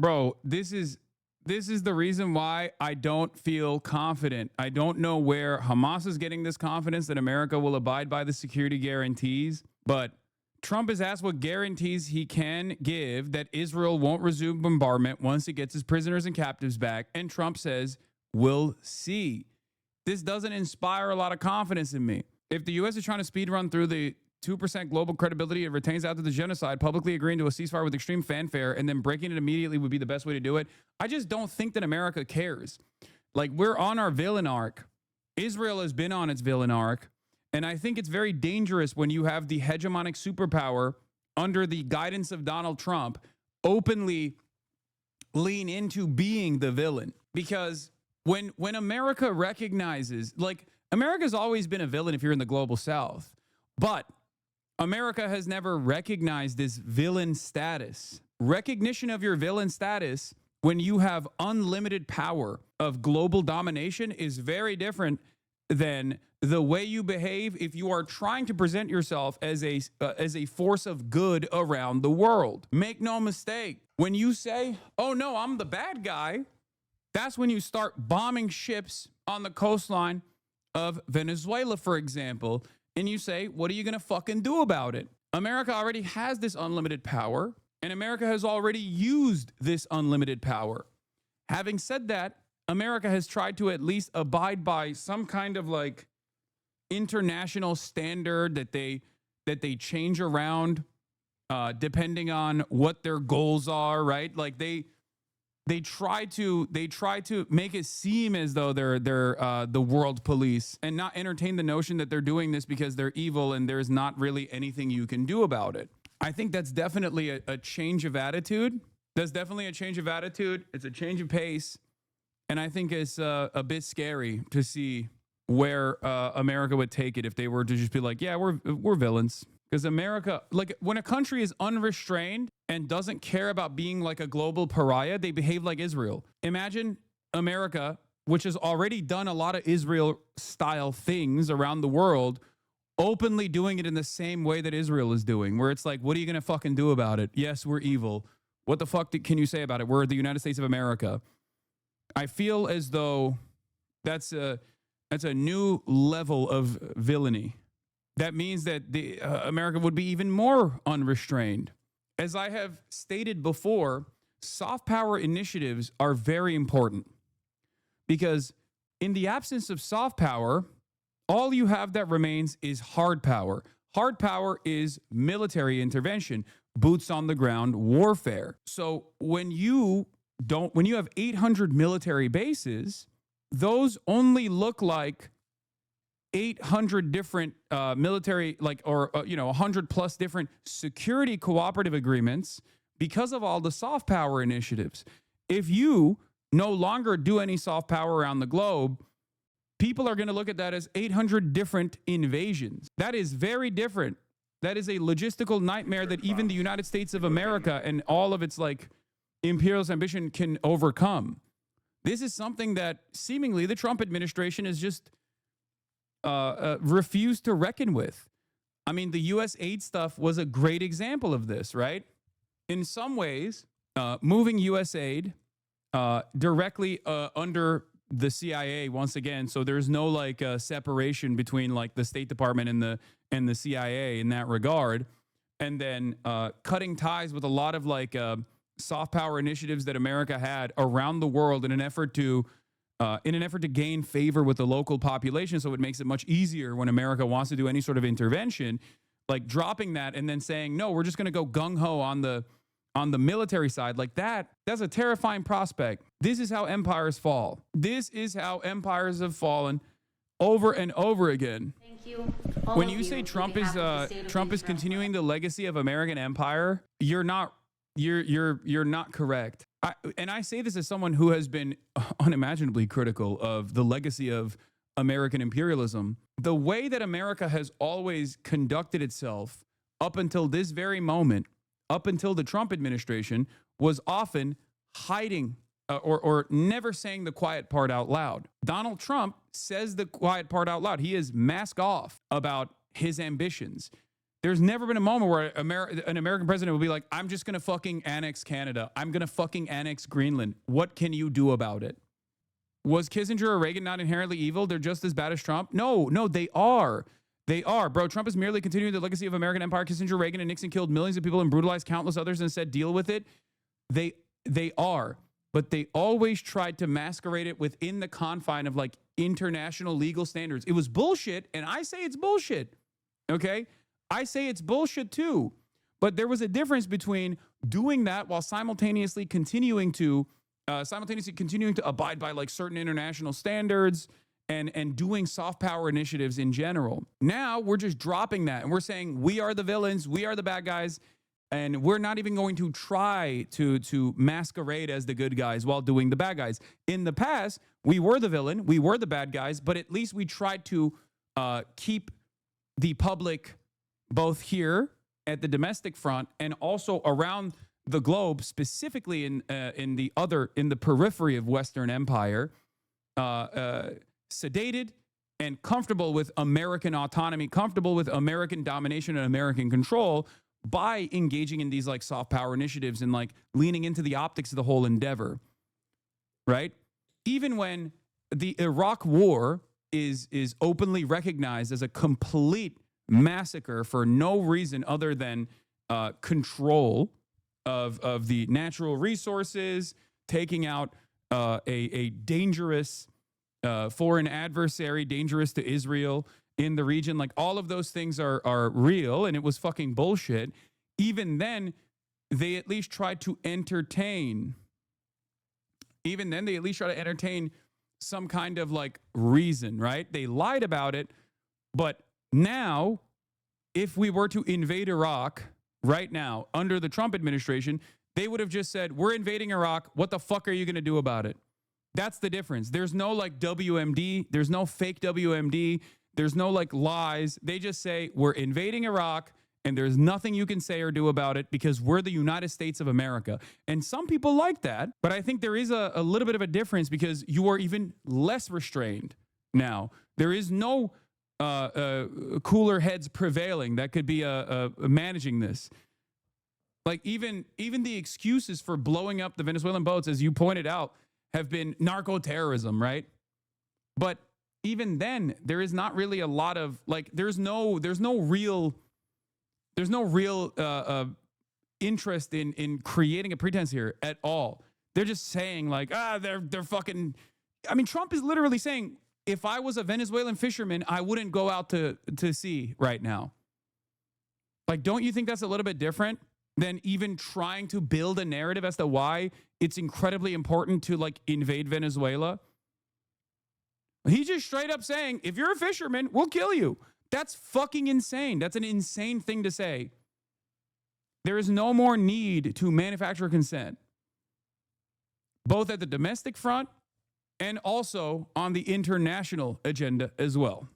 Bro, this is the reason why I don't feel confident. I don't know where Hamas is getting this confidence that America will abide by the security guarantees, but Trump has asked what guarantees he can give that Israel won't resume bombardment once it gets his prisoners and captives back. And Trump says, we'll see. This doesn't inspire a lot of confidence in me. If the U.S. is trying to speed run through the 2% global credibility it retains after the genocide, publicly agreeing to a ceasefire with extreme fanfare and then breaking it immediately would be the best way to do it. I just don't think that America cares. Like, we're on our villain arc. Israel has been on its villain arc. And I think it's very dangerous when you have the hegemonic superpower under the guidance of Donald Trump openly lean into being the villain. Because when America recognizes, like, America's always been a villain if you're in the global South, but America has never recognized this villain status. Recognition of your villain status when you have unlimited power of global domination is very different than the way you behave if you are trying to present yourself as a force of good around the world. Make no mistake. When you say, oh no, I'm the bad guy, that's when you start bombing ships on the coastline of Venezuela, for example, and you say, what are you going to fucking do about it? America already has this unlimited power, and America has already used this unlimited power. Having said that, America has tried to at least abide by some kind of like international standard that they change around depending on what their goals are, right? Like they try to make it seem as though they're the world police and not entertain the notion that they're doing this because they're evil and there's not really anything you can do about it. I think that's definitely a change of attitude. That's definitely a change of attitude. It's a change of pace. And I think it's a bit scary to see where America would take it if they were to just be like, yeah, we're villains. Because America, like, when a country is unrestrained and doesn't care about being like a global pariah, they behave like Israel. Imagine America, which has already done a lot of Israel-style things around the world, openly doing it in the same way that Israel is doing, where it's like, what are you going to fucking do about it? Yes, we're evil. What the fuck can you say about it? We're the United States of America. I feel as though that's a new level of villainy. That means that America would be even more unrestrained. As I have stated before, soft power initiatives are very important because in the absence of soft power, all you have that remains is hard power. Hard power is military intervention, boots on the ground warfare. So when you have 800 military bases, those only look like 800 different military, 100 plus different security cooperative agreements because of all the soft power initiatives. If you no longer do any soft power around the globe, people are going to look at that as 800 different invasions. That is very different. That is a logistical nightmare that even the United States of America and all of its like imperialist ambition can overcome. This is something that seemingly the Trump administration is just refused to reckon with. I mean, the U.S. aid stuff was a great example of this, right? In some ways, moving U.S. aid directly under the CIA once again, so there's no like separation between like the State Department and the CIA in that regard, and then cutting ties with a lot of like soft power initiatives that America had around the world in an effort to gain favor with the local population, so it makes it much easier when America wants to do any sort of intervention, like dropping that and then saying, no, we're just going to go gung-ho on the military side. Like that's a terrifying prospect. This is how empires fall. This is how empires have fallen over and over again. Thank you. When you say Trump is continuing the legacy of American empire, you're not correct. I say this as someone who has been unimaginably critical of the legacy of American imperialism. The way that America has always conducted itself up until this very moment, up until the Trump administration, was often hiding or never saying the quiet part out loud. Donald Trump says the quiet part out loud. He is mask off about his ambitions. There's never been a moment where an American president will be like, I'm just going to fucking annex Canada. I'm going to fucking annex Greenland. What can you do about it? Was Kissinger or Reagan not inherently evil? They're just as bad as Trump? No, they are. They are. Bro, Trump is merely continuing the legacy of American empire. Kissinger, Reagan, and Nixon killed millions of people and brutalized countless others and said, deal with it. They are. But they always tried to masquerade it within the confine of like international legal standards. It was bullshit, and I say it's bullshit. Okay? I say it's bullshit too. But there was a difference between doing that while simultaneously continuing to abide by like certain international standards and doing soft power initiatives in general. Now we're just dropping that and we're saying we are the villains, we are the bad guys, and we're not even going to try to masquerade as the good guys while doing the bad guys. In the past, we were the villain, we were the bad guys, but at least we tried to keep the public both here at the domestic front and also around the globe, specifically in the periphery of Western Empire, sedated and comfortable with American autonomy, comfortable with American domination and American control by engaging in these like soft power initiatives and like leaning into the optics of the whole endeavor, right? Even when the Iraq War is openly recognized as a complete massacre for no reason other than control of the natural resources, taking out a dangerous foreign adversary, dangerous to Israel in the region. Like all of those things are real, and it was fucking bullshit. Even then, they at least tried to entertain. Even then, they at least try to entertain some kind of like reason, right? They lied about it, but now, if we were to invade Iraq right now under the Trump administration, they would have just said, we're invading Iraq. What the fuck are you going to do about it? That's the difference. There's no like WMD. There's no fake WMD. There's no like lies. They just say, we're invading Iraq and there's nothing you can say or do about it because we're the United States of America. And some people like that, but I think there is a little bit of a difference because you are even less restrained now. There is no cooler heads prevailing that could be managing this. Like even the excuses for blowing up the Venezuelan boats, as you pointed out, have been narco-terrorism, right? But even then, there is not really a lot of like there's no real interest in creating a pretense here at all. They're just saying like they're fucking. I mean, Trump is literally saying, if I was a Venezuelan fisherman, I wouldn't go out to sea right now. Like, don't you think that's a little bit different than even trying to build a narrative as to why it's incredibly important to like invade Venezuela? He's just straight up saying, if you're a fisherman, we'll kill you. That's fucking insane. That's an insane thing to say. There is no more need to manufacture consent, both at the domestic front and also on the international agenda as well.